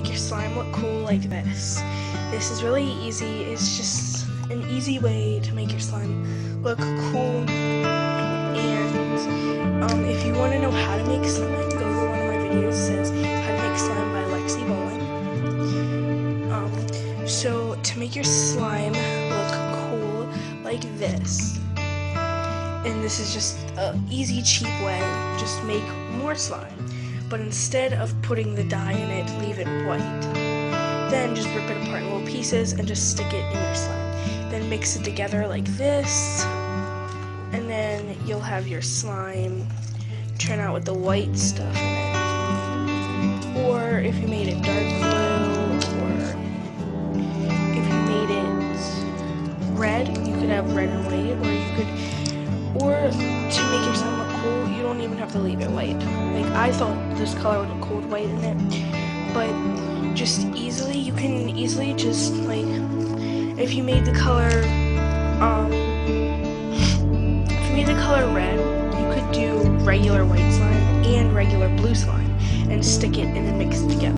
make your slime look cool like this. This is really easy. It's just an easy way to make your slime look cool. And if you want to know how to make slime, go to one of my videos. It says how to make slime by Lexi Bowling. So to make your slime look cool like this, and this is just an easy, cheap way, just make more slime. But instead of putting the dye in it, leave it white. Then just rip it apart in little pieces and just stick it in your slime. Then mix it together like this, and then you'll have your slime turn out with the white stuff in it. Or if you made it dark blue, or if you made it red, you could have red and white, or to make your slime look cool, you don't even have to leave it white. Like, I thought this color would look cool with white in it, but you can easily just, like, if you made the color red, you could do regular white slime and regular blue slime and stick it and then mix it together.